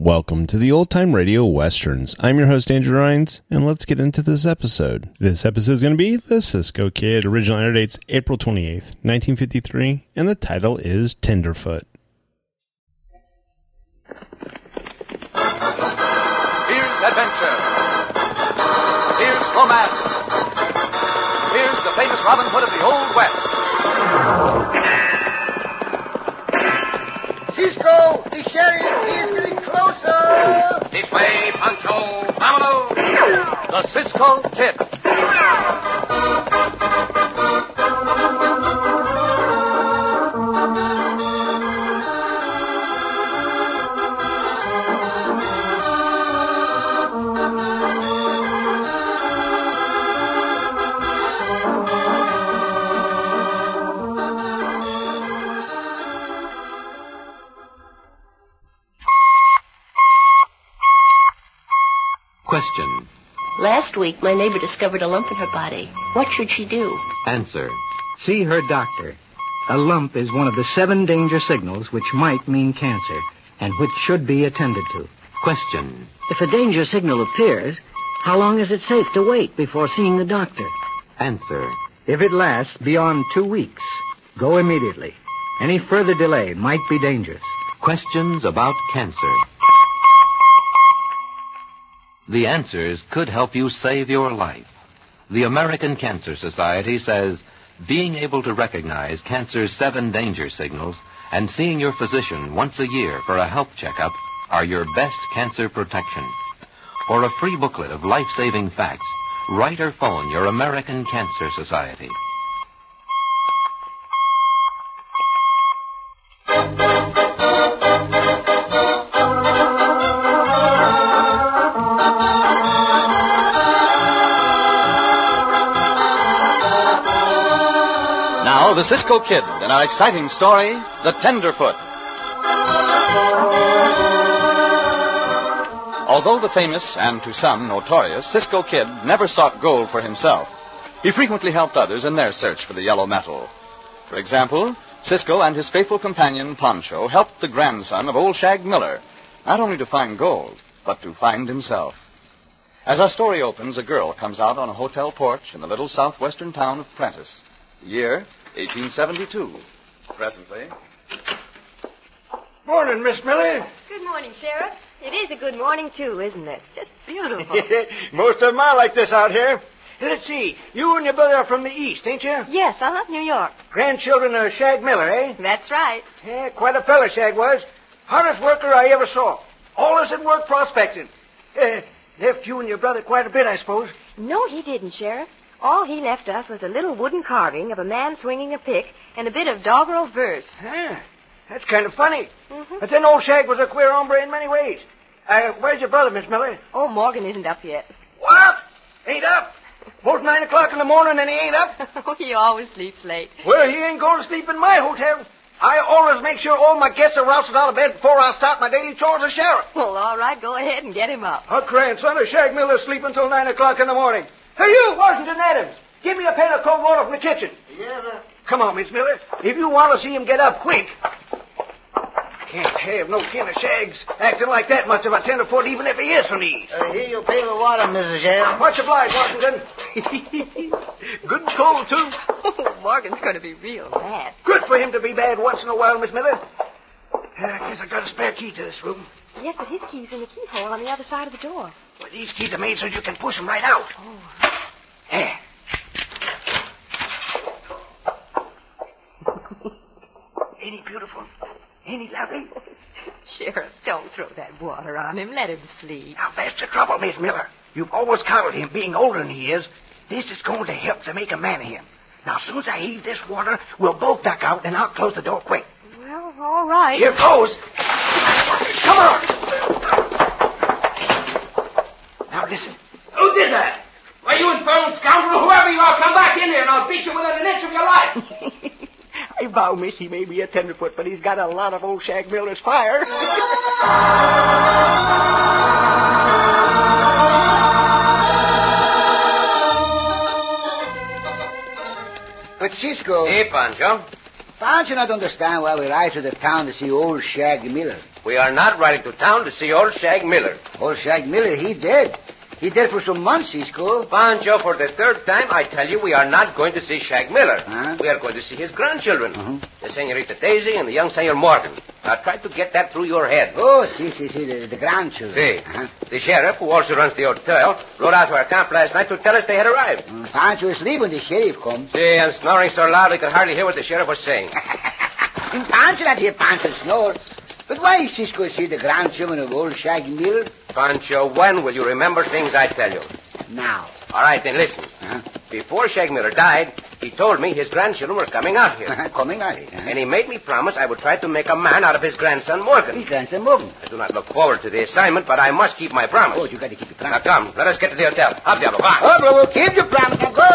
Welcome to the Old Time Radio Westerns. I'm your host, Andrew Rhines, and let's get into this episode. This episode is going to be The Cisco Kid. Original air dates April 28th, 1953, and the title is Tenderfoot. Here's adventure. Here's romance. Here's the famous Robin Hood of the Old West. Cisco, the sheriff, he is getting closer. This way, Pancho. Vámonos. The Cisco Kid. Question. Last week, my neighbor discovered a lump in her body. What should she do? Answer. See her doctor. A lump is one of the 7 danger signals which might mean cancer, and which should be attended to. Question. If a danger signal appears, how long is it safe to wait before seeing the doctor? Answer. If it lasts beyond 2 weeks, go immediately. Any further delay might be dangerous. Questions about cancer. The answers could help you save your life. The American Cancer Society says being able to recognize cancer's 7 danger signals and seeing your physician once a year for a health checkup are your best cancer protection. For a free booklet of life-saving facts, write or phone your American Cancer Society. Now, the Cisco Kid in our exciting story, The Tenderfoot. Although the famous and to some notorious Cisco Kid never sought gold for himself, he frequently helped others in their search for the yellow metal. For example, Cisco and his faithful companion Pancho helped the grandson of old Shag Miller not only to find gold, but to find himself. As our story opens, a girl comes out on a hotel porch in the little southwestern town of Prentice. The year, 1872. Presently. Morning, Miss Miller. Good morning, Sheriff. It is a good morning, too, isn't it? Just beautiful. Most of them are like this out here. Let's see. You and your brother are from the East, ain't you? Yes, New York. Grandchildren of Shag Miller, eh? That's right. Yeah, quite a fella, Shag was. Hardest worker I ever saw. Always at work prospecting. Left you and your brother quite a bit, I suppose. No, he didn't, Sheriff. All he left us was a little wooden carving of a man swinging a pick and a bit of doggerel verse. Yeah, that's kind of funny. Mm-hmm. But then old Shag was a queer hombre in many ways. Where's your brother, Miss Miller? Oh, Morgan isn't up yet. What? Ain't up? Both 9 o'clock in the morning and he ain't up? Oh, he always sleeps late. Well, he ain't going to sleep in my hotel. I always make sure all my guests are rousted out of bed before I start my daily chores as sheriff. Well, all right, go ahead and get him up. A grandson of Shag Miller sleeping until 9 o'clock in the morning. Hey, you, Washington Adams, give me a pail of cold water from the kitchen. Yes, sir. Come on, Miss Miller. If you want to see him get up quick. Can't have no kin of Shags acting like that much of a tenderfoot, even if he is from the East. Here's your pail of water, Mrs. Sheriff. Much obliged, Washington. Good and cold, too. Oh, Morgan's going to be real mad. Good for him to be bad once in a while, Miss Miller. I guess I got a spare key to this room. Yes, but his key's in the keyhole on the other side of the door. Well, these keys are made so you can push them right out. Oh. There. Ain't he beautiful? Ain't he lovely? Sheriff, don't throw that water on him. Let him sleep. Now, that's the trouble, Miss Miller. You've always coddled him, being older than he is. This is going to help to make a man of him. Now, as soon as I heave this water, we'll both duck out, and I'll close the door quick. Well, all right. Here goes. Come on. Now, listen. Who did that? Why, you infernal scoundrel, whoever you are, come back in here and I'll beat you within an inch of your life. I vow, miss, he may be a tenderfoot, but he's got a lot of old Shag Miller's fire. But Cisco... Hey, Pancho. Pancho not understand why we ride to the town to see old Shag Miller. We are not riding to town to see old Shag Miller. Old Shag Miller, he dead. He dead for some months, Cisco. Pancho, for the third time, I tell you, we are not going to see Shag Miller. Huh? We are going to see his grandchildren, the Senorita Daisy and the young Senor Morgan. Now, try to get that through your head. Oh, see, the grandchildren. See, the sheriff, who also runs the hotel, rode out to our camp last night to tell us they had arrived. Pancho is asleep when the sheriff comes. See, and snoring so loud we could hardly hear what the sheriff was saying. And Pancho not hear Pancho snore. But why Cisco see the grandchildren of old Shag Miller? Pancho, when will you remember things I tell you? Now. All right, then listen. Before Shag Miller died, he told me his grandchildren were coming out here. Coming out here. And he made me promise I would try to make a man out of his grandson Morgan. His grandson Morgan. I do not look forward to the assignment, but I must keep my promise. Oh, you got to keep your Now promise. come, let us get to the hotel. Up, Diablo, come on. Oh, bro, we'll keep your promise. Now go.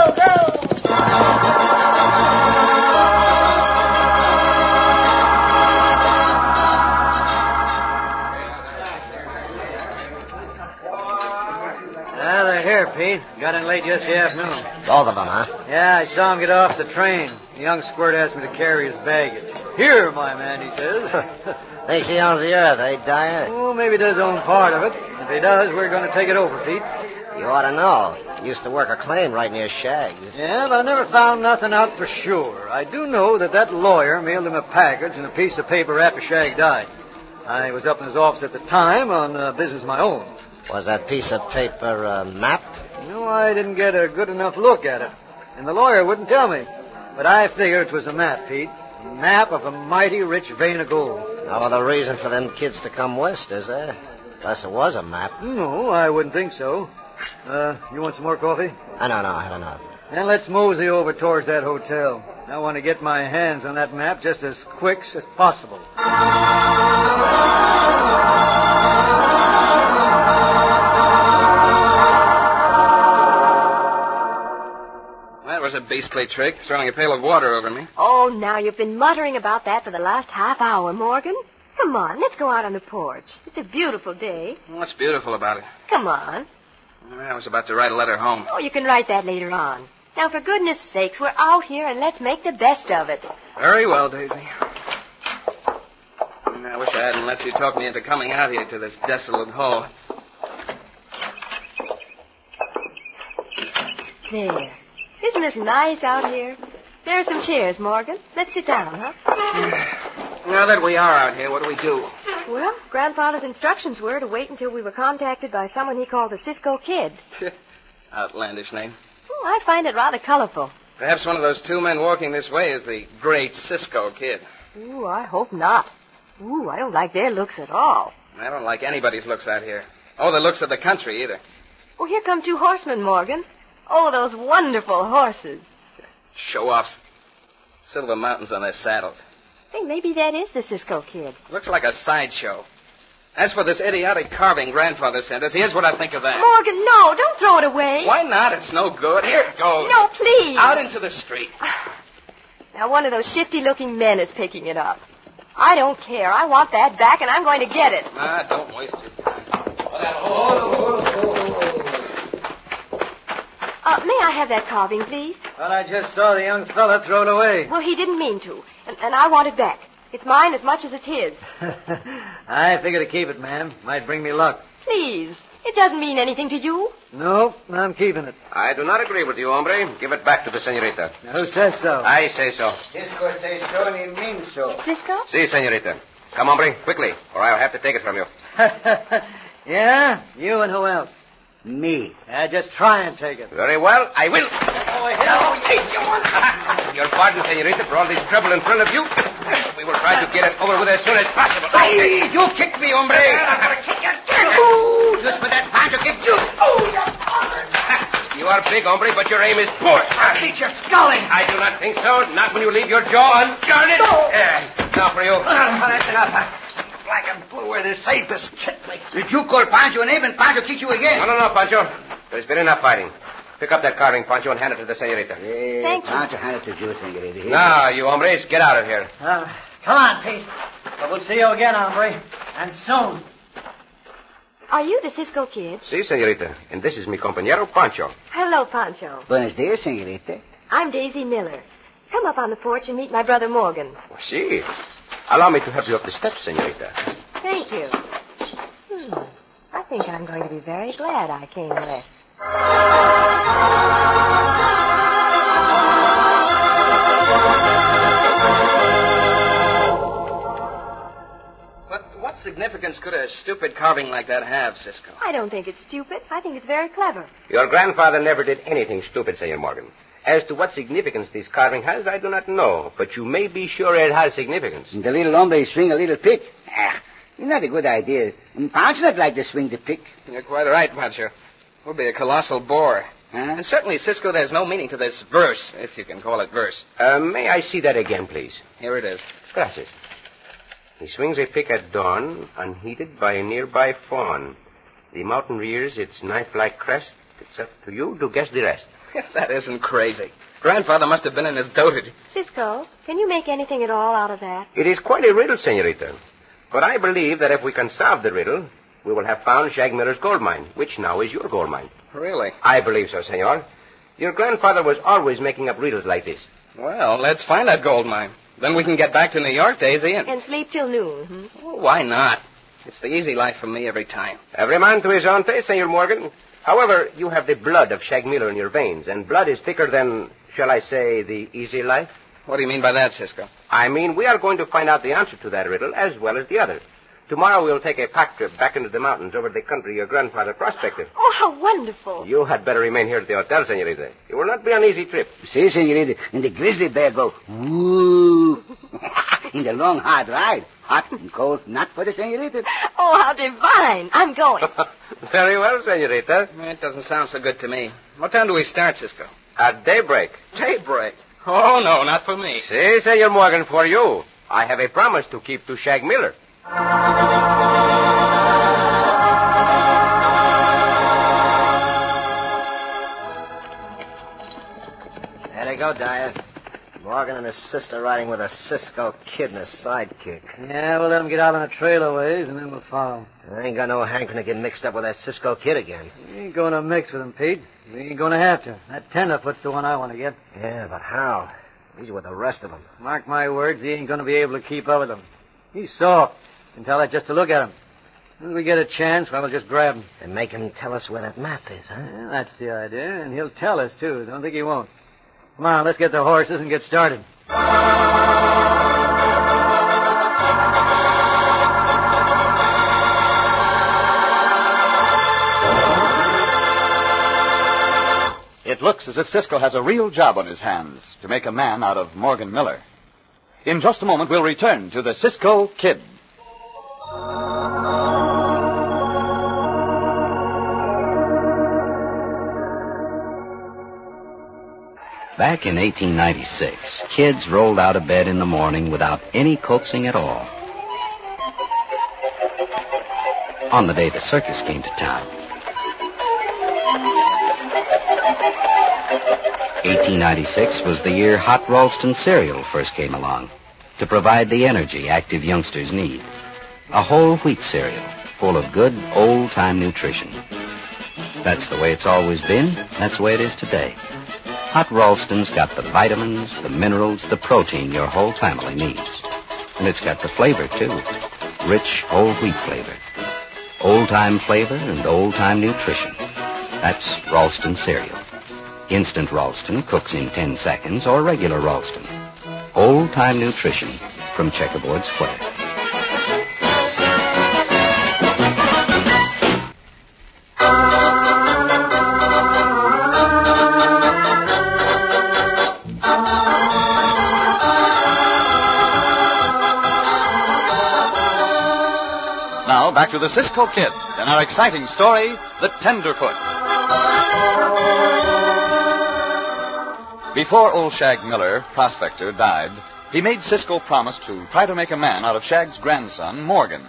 Ah, they're here, Pete. Got in late yesterday afternoon. Both of them, huh? Yeah, I saw him get off the train. The young squirt asked me to carry his baggage. Here, my man, he says. Thinks he owns the earth, eh, Dyer? Oh, maybe he does own part of it. If he does, we're going to take it over, Pete. You ought to know. Used to work a claim right near Shag's. Yeah, but I never found nothing out for sure. I do know that lawyer mailed him a package and a piece of paper after Shag died. I was up in his office at the time on business of my own. Was that piece of paper a map? No, I didn't get a good enough look at it. And the lawyer wouldn't tell me. But I figure it was a map, Pete. A map of a mighty rich vein of gold. No other reason for them kids to come west, is there? Unless it was a map. No, I wouldn't think so. You want some more coffee? No, I had enough. Then let's mosey over towards that hotel. I want to get my hands on that map just as quick as possible. That was a beastly trick, throwing a pail of water over me. Oh, now you've been muttering about that for the last half hour, Morgan. Come on, let's go out on the porch. It's a beautiful day. What's beautiful about it? Come on. I was about to write a letter home. Oh, you can write that later on. Now, for goodness sakes, we're out here and let's make the best of it. Very well, Daisy. I wish I hadn't let you talk me into coming out here to this desolate hole. There. Isn't this nice out here? There are some chairs, Morgan. Let's sit down, huh? Now that we are out here, what do we do? Well, Grandfather's instructions were to wait until we were contacted by someone he called the Cisco Kid. Outlandish name. Oh, I find it rather colorful. Perhaps one of those two men walking this way is the great Cisco Kid. Ooh, I hope not. Ooh, I don't like their looks at all. I don't like anybody's looks out here. Oh, the looks of the country, either. Oh, here come two horsemen, Morgan. Oh, those wonderful horses. Show-offs. Silver mountains on their saddles. Hey, maybe that is the Cisco Kid. Looks like a sideshow. As for this idiotic carving Grandfather sent us, here's what I think of that. Morgan, no, don't throw it away. Why not? It's no good. Here it goes. No, please. Out into the street. Now, one of those shifty-looking men is picking it up. I don't care. I want that back, and I'm going to get it. Don't waste your time. May I have that carving, please? Well, I just saw the young fella throw it away. Well, he didn't mean to, and I want it back. It's mine as much as it's his. I figure to keep it, ma'am. Might bring me luck. Please. It doesn't mean anything to you. No, I'm keeping it. I do not agree with you, hombre. Give it back to the senorita. Now, who says so? I say so. Cisco says so and he means so. Cisco? Si, senorita. Come, hombre, quickly, or I'll have to take it from you. Yeah? You and who else? Me. Just try and take it. Very well, I will. Oh, yes, you want Your pardon, senorita, for all this trouble in front of you. We will try to get it over with as soon as possible. Hey, you kicked me, hombre. I'm going to kick you. Ooh, just for that Pancho kicked you. Oh, You are big, hombre, but your aim is poor. I'll beat your sculling. I do not think so. Not when you leave your jaw unguarded. Now for you. That's enough. Black and blue where the safest kicked me. Did you call Pancho an ape and Pancho kicked you again? No, Pancho. There's been enough fighting. Pick up that carving, Pancho, and hand it to the senorita. Thank you. Pancho, hand it to you, senorita. Here. Now, you hombres, get out of here. Come on, Pete. But we'll see you again, hombre. And soon. Are you the Cisco Kid? Si, senorita. And this is mi compañero, Pancho. Hello, Pancho. Buenos dias, senorita. I'm Daisy Miller. Come up on the porch and meet my brother Morgan. Si. Allow me to help you up the steps, senorita. Thank you. I think I'm going to be very glad I came west. What significance could a stupid carving like that have, Cisco? I don't think it's stupid. I think it's very clever. Your grandfather never did anything stupid, Senor Morgan. As to what significance this carving has, I do not know, but you may be sure it has significance. The little hombre swing a little pick. Not a good idea. Pancho not like to swing the pick. You're quite right, Pancho. We'll be a colossal bore. And certainly, Cisco, there's no meaning to this verse, if you can call it verse. May I see that again, please? Here it is. Gracias. He swings a pick at dawn, unheeded by a nearby fawn. The mountain rears its knife-like crest. It's up to you to guess the rest. That isn't crazy. Grandfather must have been in his dotage. Cisco, can you make anything at all out of that? It is quite a riddle, senorita. But I believe that if we can solve the riddle, we will have found Shag Miller's gold mine, which now is your gold mine. Really? I believe so, senor. Your grandfather was always making up riddles like this. Well, let's find that gold mine. Then we can get back to New York, Daisy, and sleep till noon. Well, why not? It's the easy life for me every time. Every man to his own taste, Senor Morgan. However, you have the blood of Shag Miller in your veins, and blood is thicker than, shall I say, the easy life? What do you mean by that, Cisco? I mean, we are going to find out the answer to that riddle as well as the other. Tomorrow we'll take a pack trip back into the mountains over the country your grandfather prospected. Oh, how wonderful. You had better remain here at the hotel, senorita. It will not be an easy trip. See, senorita, and the grizzly bear go, woo. In the long, hard ride. Hot and cold, not for the senorita. Oh, how divine. I'm going. Very well, senorita. It doesn't sound so good to me. What time do we start, Cisco? At daybreak. Daybreak? Oh, no, not for me. See, Senor Morgan, for you. I have a promise to keep to Shag Miller. There they go, Dyer. Morgan and his sister riding with a Cisco Kid and a sidekick. Yeah, we'll let them get out on a trailer ways, and then we'll follow. I ain't got no hankering to get mixed up with that Cisco Kid again. We ain't going to mix with him, Pete. We ain't going to have to. That Tenderfoot's the one I want to get. Yeah, but how? He's with the rest of them. Mark my words, he ain't going to be able to keep up with them. He's soft. You can tell that just to look at him. When we get a chance, well, we'll just grab him. And make him tell us where that map is, huh? Yeah, that's the idea, and he'll tell us, too. Don't think he won't. Come on, let's get the horses and get started. It looks as if Cisco has a real job on his hands to make a man out of Morgan Miller. In just a moment, we'll return to the Cisco Kid. Back in 1896, kids rolled out of bed in the morning without any coaxing at all. On the day the circus came to town. 1896 was the year Hot Ralston cereal first came along to provide the energy active youngsters need. A whole wheat cereal full of good old-time nutrition. That's the way it's always been. That's the way it is today. Hot Ralston's got the vitamins, the minerals, the protein your whole family needs. And it's got the flavor, too. Rich whole wheat flavor. Old-time flavor and old-time nutrition. That's Ralston cereal. Instant Ralston cooks in 10 seconds, or regular Ralston. Old-time nutrition from Checkerboard Square. Now, back to the Cisco Kid and our exciting story, The Tenderfoot. Before old Shag Miller, prospector, died, he made Cisco promise to try to make a man out of Shag's grandson, Morgan.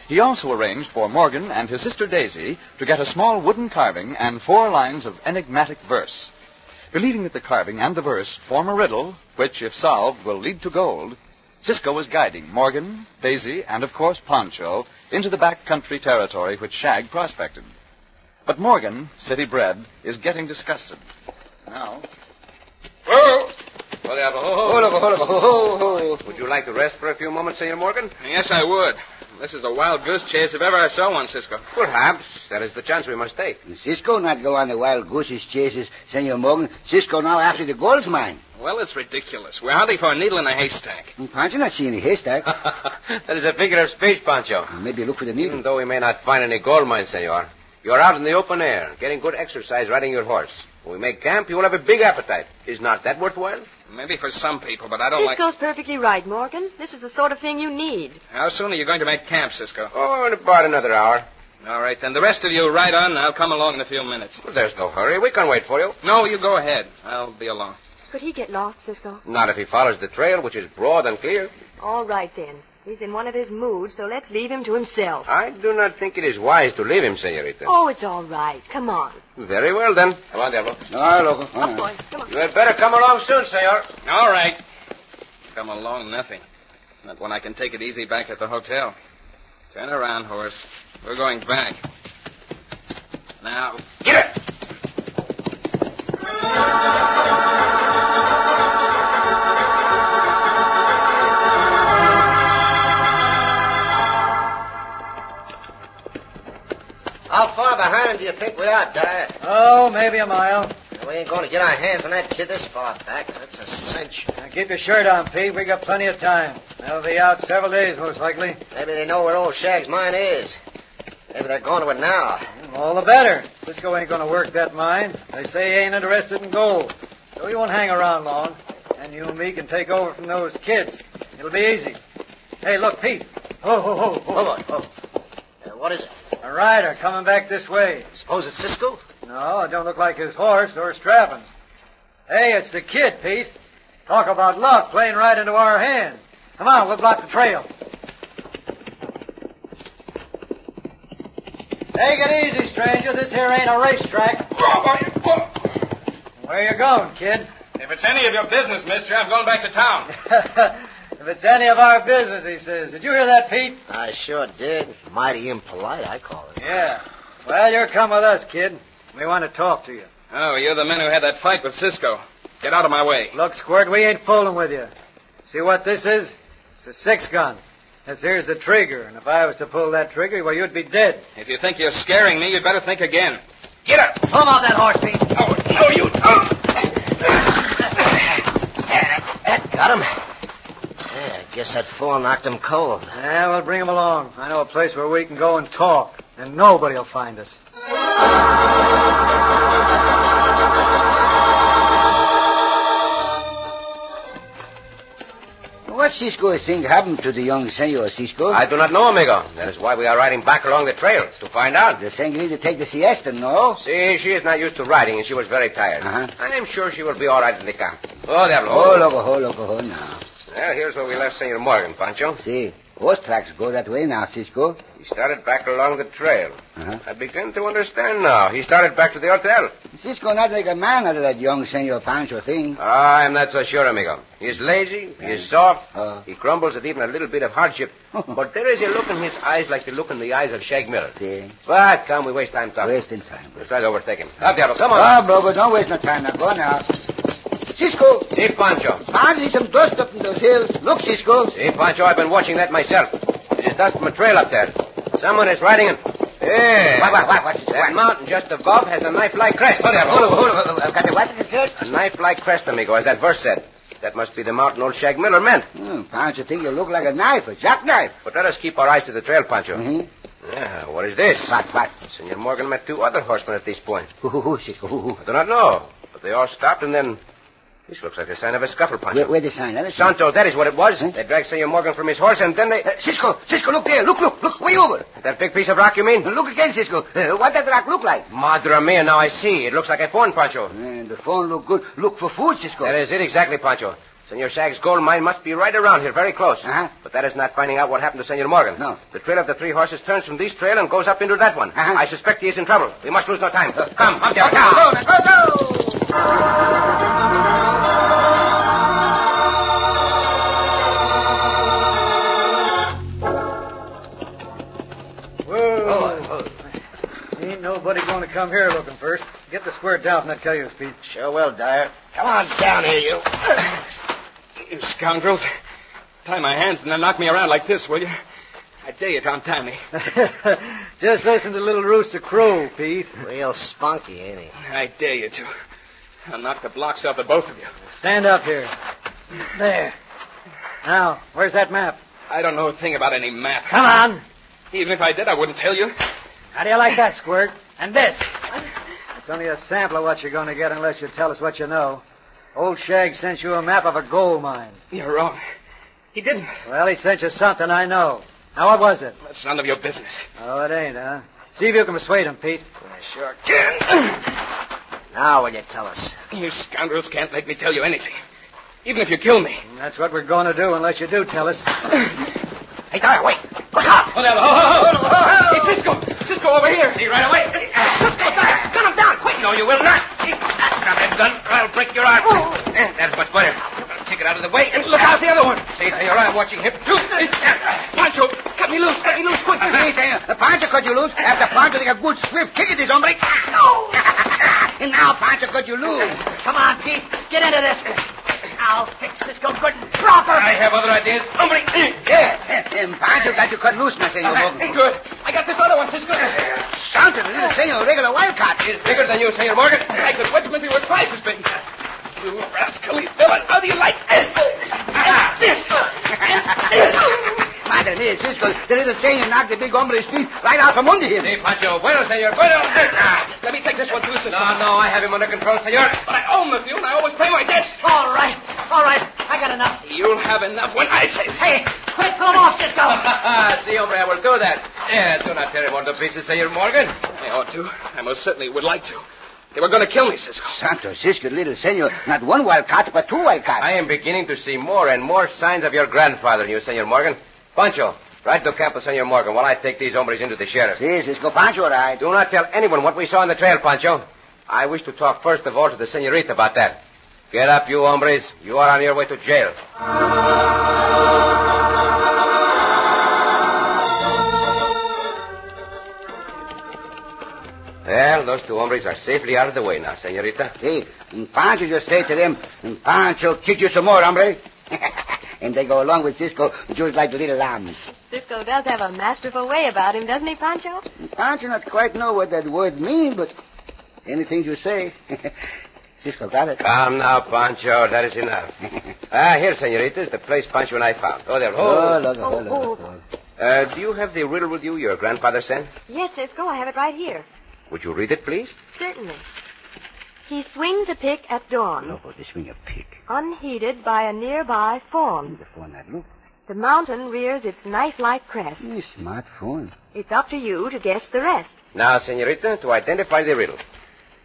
He also arranged for Morgan and his sister Daisy to get a small wooden carving and 4 lines of enigmatic verse. Believing that the carving and the verse form a riddle, which, if solved, will lead to gold, Cisco was guiding Morgan, Daisy, and, of course, Pancho into the backcountry territory which Shag prospected. But Morgan, city-bred, is getting disgusted. Now... Whoa! Would you like to rest for a few moments, Senor Morgan? Yes, I would. This is a wild goose chase if ever I saw one, Cisco. Perhaps. That is the chance we must take. Cisco not go on the wild gooses chases, Senor Morgan. Cisco now after the gold mine. Well, it's ridiculous. We're hunting for a needle in a haystack. Pancho not see any haystack. That is a figure of speech, Pancho. Maybe look for the needle. Even though we may not find any gold mine, Senor, you're out in the open air, getting good exercise riding your horse. When we make camp, you will have a big appetite. Is not that worthwhile? Maybe for some people, but I don't like... Cisco's perfectly right, Morgan. This is the sort of thing you need. How soon are you going to make camp, Cisco? Oh, in about another hour. All right, then the rest of you ride on, and I'll come along in a few minutes. Well, there's no hurry. We can wait for you. No, you go ahead. I'll be along. Could he get lost, Cisco? Not if he follows the trail, which is broad and clear. All right, then. He's in one of his moods, so let's leave him to himself. I do not think it is wise to leave him, Senorita. Oh, it's all right. Come on. Very well, then. Come on, Diablo. No, loco. Come on. You had better come along soon, Senor. All right. Come along, nothing. Not when I can take it easy back at the hotel. Turn around, horse. We're going back. Now, get it! How far behind him do you think we are, Dyer? Oh, maybe a mile. We ain't going to get our hands on that kid this far back. That's a cinch. Now, keep your shirt on, Pete. We got plenty of time. They'll be out several days, most likely. Maybe they know where old Shag's mine is. Maybe they're going to it now. All the better. Cisco ain't going to work that mine. They say he ain't interested in gold. So he won't hang around long. And you and me can take over from those kids. It'll be easy. Hey, look, Pete. Hold on. What is it? A rider coming back this way. Suppose it's Cisco? No, it don't look like his horse or his trappings. Hey, it's the kid, Pete. Talk about luck playing right into our hand. Come on, we'll block the trail. Take it easy, stranger. This here ain't a racetrack. Where you going, kid? If it's any of your business, mister, I'm going back to town. If it's any of our business, he says. Did you hear that, Pete? I sure did. Mighty impolite, I call it. Yeah. Well, you're come with us, kid. We want to talk to you. Oh, you're the men who had that fight with Cisco. Get out of my way. Look, Squirt, we ain't fooling with you. See what this is? It's a 6-gun. This here's the trigger, and if I was to pull that trigger, well, you'd be dead. If you think you're scaring me, you'd better think again. Get up! Pull him off that horse, Pete. Oh, no, you don't! That got him. Yeah, I guess that fall knocked him cold. Yeah, we'll bring him along. I know a place where we can go and talk, and nobody'll find us. What Cisco think happened to the young senor, Cisco? I do not know, amigo. That is why we are riding back along the trail, to find out. The thing need to take the siesta, no? See, she is not used to riding, and she was very tired. Uh-huh. I am sure she will be all right in the camp. Oh, Diablo. Oh, loco, now. Well, here's where we left Senor Morgan, Pancho. See, horse tracks go that way now, Cisco. He started back along the trail. Uh-huh. I begin to understand now. He started back to the hotel. Cisco not like a man out of that young senor Pancho thing. I'm not so sure, amigo. He is lazy, he is soft, he grumbles at even a little bit of hardship. But there is a look in his eyes like the look in the eyes of Shag Miller. See? But come, we waste time talking. Wasting time. We'll try to overtake him. Up, Diablo, come on. Ah, Brogo, don't waste no time now. Go now. Cisco! See, Pancho. Hardly some dust up in those hills. Look, Cisco. See, Pancho, I've been watching that myself. It is dust from a trail up there. Someone is riding it. Hey! What's it? That mountain just above has a knife-like crest. Hold on. I've got the what in the crest? A knife-like crest, amigo, as that verse said. That must be the mountain old Shag Miller meant. Pancho think you look like a knife, a jackknife. But let us keep our eyes to the trail, Pancho. Mm-hmm. Yeah, what is this? What? Senor Morgan met 2 other horsemen at this point. Who, Cisco? Who? I do not know, but they all stopped and then... This looks like a sign of a scuffle, Pancho. Where the sign? Santo, that is what it was. They dragged Senor Morgan from his horse and then they... Cisco, look there. Look, way over. That big piece of rock, you mean? Look again, Cisco. What does that rock look like? Madre mia, now I see. It looks like a phone, Pancho. The phone look good. Look for food, Cisco. That is it exactly, Pancho. Senor Shag's gold mine must be right around here, very close. Uh-huh. But that is not finding out what happened to Senor Morgan. No. The trail of the 3 horses turns from this trail and goes up into that one. Uh-huh. I suspect he is in trouble. We must lose no time. Come down. Go! Ain't nobody going to come here looking first. Get the square down from that cayuse, Pete. Sure will, Dyer. Come on down here, you. You scoundrels. Tie my hands and then knock me around like this, will you? I dare you to untie me. Just listen to little Rooster crow, Pete. Real spunky, ain't he? I dare you to. I'll knock the blocks off the both of you. Stand up here. There. Now, where's that map? I don't know a thing about any map. Come on. Even if I did, I wouldn't tell you. How do you like that, Squirt? And this? It's only a sample of what you're going to get unless you tell us what you know. Old Shag sent you a map of a gold mine. You're wrong. He didn't. Well, he sent you something I know. Now, what was it? That's none of your business. Oh, it ain't, huh? See if you can persuade him, Pete. I sure can. Now will you tell us? You scoundrels can't make me tell you anything. Even if you kill me. And that's what we're going to do unless you do tell us. Hey, Dyer, wait. Look out. Hold on. Hey, Cisco. Cisco, over here. See right away. Cisco, Dyer. Gun him down, quick. No, you will not. Drop that gun or I'll break your arm. That's much better. I'll take it out of the way and Look out the other one. See, senor, I'm watching him too. Pancho, cut me loose, quick. Sí, señor. Pancho cut you loose. After Pancho take a good swift kick at this hombre. No! And now Pancho cut you loose. Come on, Pete. Get into this. I'll fix Cisco good and proper. I have other ideas. Hombre. Yeah, and Pancho got you cut loose, my senor Morgan. Good. I got this other one, Cisco. Sounds a little senor, regular wildcat. He's bigger than you, Senor Morgan. I could wedge him if he was twice as big. You rascally villain. How do you like this? And this. Madre mia, Cisco, the little senor knocked the big hombre's feet right out from under him. See, Pancho. Bueno, senor. Bueno. Let me take this one too, Cisco. No, I have him under control, senor. But I own the field and I always pay my debts. All right. I got enough. You'll have enough when I say so. Hey, quit pulling off, Cisco. See, hombre, I will do that. Do not tear him all to pieces, Senor Morgan. I ought to. I most certainly would like to. They were going to kill me, Cisco. Santo Cisco, little senor, not one wildcat, but two wildcats. I am beginning to see more and more signs of your grandfather in you, Senor Morgan. Pancho, ride to camp with Senor Morgan while I take these hombres into the sheriff. Si, Cisco, Pancho, all right. Do not tell anyone what we saw on the trail, Pancho. I wish to talk first of all to the senorita about that. Get up, you hombres. You are on your way to jail. Well, those two hombres are safely out of the way now, senorita. See, and Pancho just say to them, and Pancho kick you some more, hombre. And they go along with Cisco just like little lambs. Cisco does have a masterful way about him, doesn't he, Pancho? Pancho not quite know what that word means, but anything you say. Cisco got it. Come now, Pancho. That is enough. Here, senorita, is the place Pancho and I found. Oh, there. Do you have the riddle with you your grandfather sent? Yes, Cisco, I have it right here. Would you read it, please? Certainly. He swings a pick at dawn. No, they swing a pick. Unheeded by a nearby fawn. The fawn that look. The mountain rears its knife-like crest. Smart fawn. It's up to you to guess the rest. Now, senorita, to identify the riddle.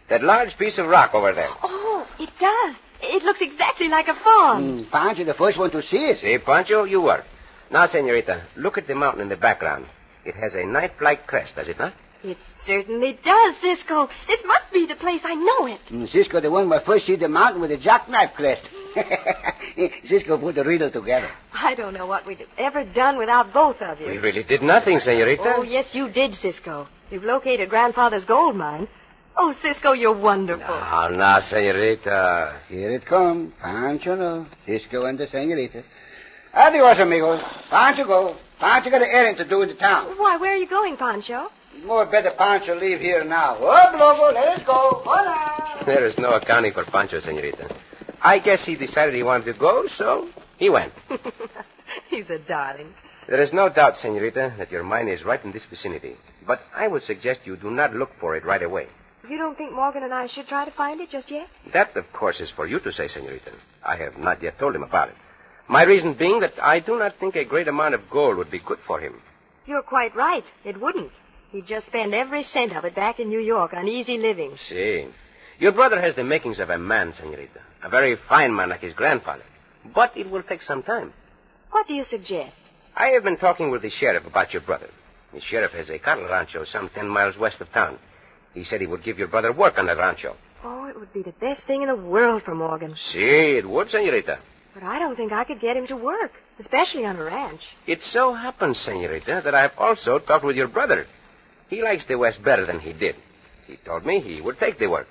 That large piece of rock over there. Oh, it does. It looks exactly like a fawn. Pancho, the first one to see it. See, Pancho, you were. Now, senorita, look at the mountain in the background. It has a knife-like crest, does it not? It certainly does, Cisco. This must be the place. I know it. Cisco, the one where first see the mountain with the jackknife crest. Cisco put the riddle together. I don't know what we'd have ever done without both of you. We really did nothing, senorita. Oh, yes, you did, Cisco. You've located Grandfather's gold mine. Oh, Cisco, you're wonderful. Now, senorita. Here it comes. Pancho, no. Cisco and the senorita. Adios, amigos. Pancho go. Pancho got an errand to do in the town. Why, where are you going, Pancho? More better Pancho leave here now. Up, Lobo, let us go. Hola. There is no accounting for Pancho, senorita. I guess he decided he wanted to go, so he went. He's a darling. There is no doubt, senorita, that your mine is right in this vicinity. But I would suggest you do not look for it right away. You don't think Morgan and I should try to find it just yet? That, of course, is for you to say, senorita. I have not yet told him about it. My reason being that I do not think a great amount of gold would be good for him. You're quite right. It wouldn't. He'd just spend every cent of it back in New York on easy living. See. Your brother has the makings of a man, senorita. A very fine man like his grandfather. But it will take some time. What do you suggest? I have been talking with the sheriff about your brother. The sheriff has a cattle rancho some 10 miles west of town. He said he would give your brother work on that rancho. Oh, it would be the best thing in the world for Morgan. See, it would, senorita. But I don't think I could get him to work, especially on a ranch. It so happens, senorita, that I have also talked with your brother. He likes the West better than he did. He told me he would take the work.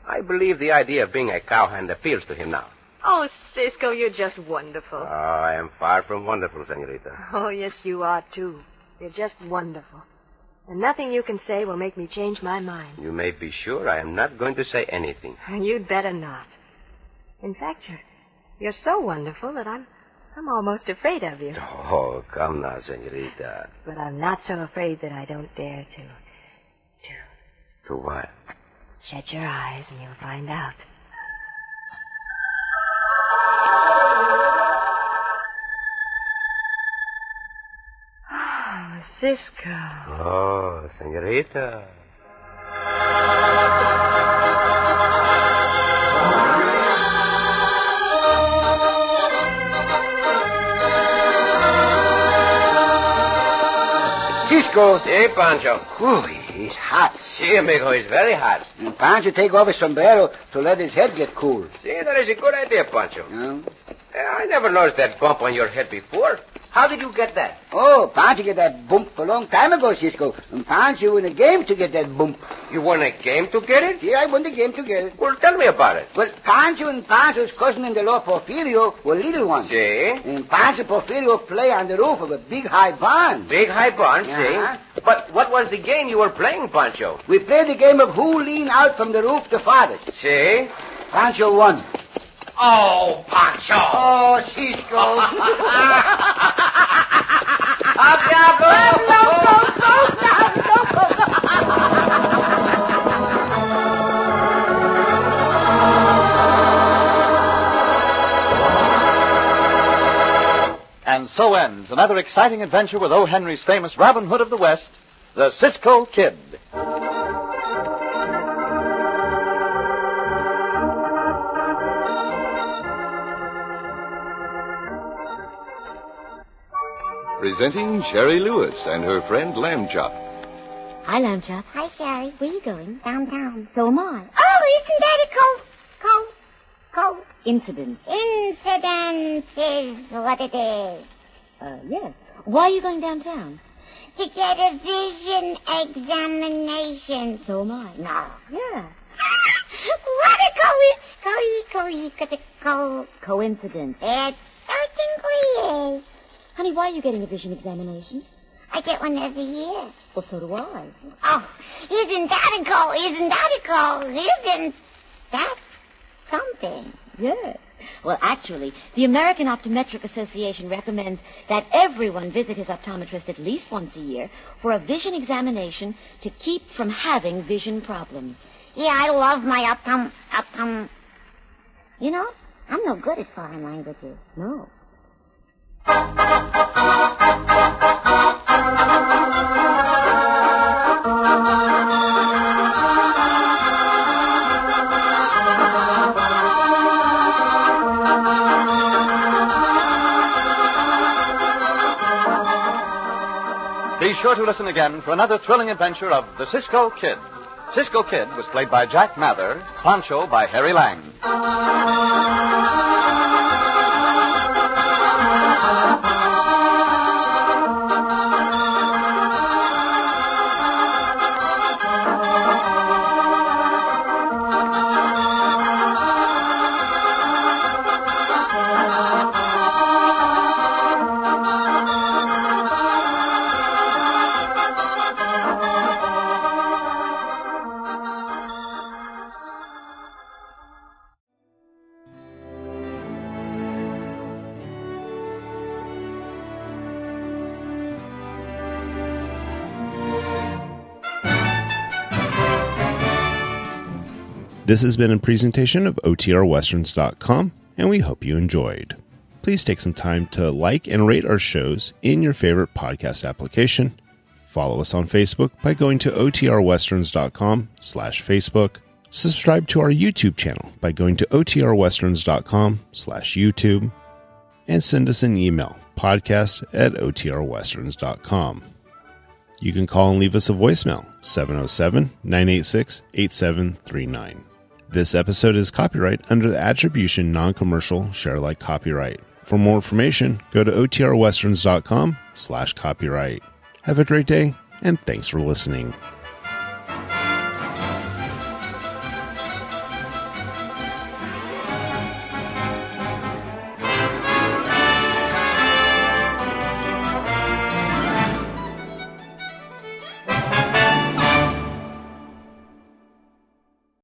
I believe the idea of being a cowhand appeals to him now. Oh, Cisco, you're just wonderful. Oh, I am far from wonderful, senorita. Oh, yes, you are, too. You're just wonderful. And nothing you can say will make me change my mind. You may be sure I am not going to say anything. You'd better not. In fact, you're so wonderful that I'm almost afraid of you. Oh, come now, senorita. But I'm not so afraid that I don't dare to To what? shut your eyes and you'll find out. Oh, Cisco. Oh, senorita. Cisco. Si, Pancho. Ooh, he's hot. Si, amigo, it's very hot. And Pancho take off his sombrero to let his head get cool. Si, that is a good idea, Pancho. I never noticed that bump on your head before. How did you get that? Oh, Pancho get that bump a long time ago, Cisco. And Pancho won a game to get that bump. You won a game to get it? Yeah, I won the game to get it. Well, tell me about it. Well, Pancho and Pancho's cousin-in-law Porfirio were little ones. Si. And Pancho and Porfirio play on the roof of a big high barn. Big high barn, Uh-huh. si. But what was the game you were playing, Pancho? We played the game of who lean out from the roof the farthest. Si. Pancho won. Oh, Pancho. Oh, Cisco. And so ends another exciting adventure with O. Henry's famous Robin Hood of the West, the Cisco Kid. Presenting Sherry Lewis and her friend Lamb Chop. Hi, Lamb Chop. Hi, Sherry. Where are you going? Downtown. So am I. Oh, isn't that a cold Incident. incident is what it is. Yes. Why are you going downtown? To get a vision examination. So am I. No. Yeah. What a Coincidence. It certainly is. Honey, why are you getting a vision examination? I get one every year. Well, so do I. Oh, isn't that a goal? Isn't that something? Yes. Well, actually, the American Optometric Association recommends that everyone visit his optometrist at least once a year for a vision examination to keep from having vision problems. Yeah, I love my optom. You know, I'm no good at foreign languages. No. Be sure to listen again for another thrilling adventure of the Cisco Kid. Cisco Kid was played by Jack Mather, Pancho by Harry Lang. This has been a presentation of OTRWesterns.com, and we hope you enjoyed. Please take some time to like and rate our shows in your favorite podcast application. Follow us on Facebook by going to OTRWesterns.com/Facebook. Subscribe to our YouTube channel by going to OTRWesterns.com/YouTube. And send us an email, podcast@OTRWesterns.com. You can call and leave us a voicemail, 707-986-8739. This episode is copyright under the Attribution Non-Commercial Share Alike Copyright. For more information, go to OTRWesterns.com/copyright. Have a great day, and thanks for listening.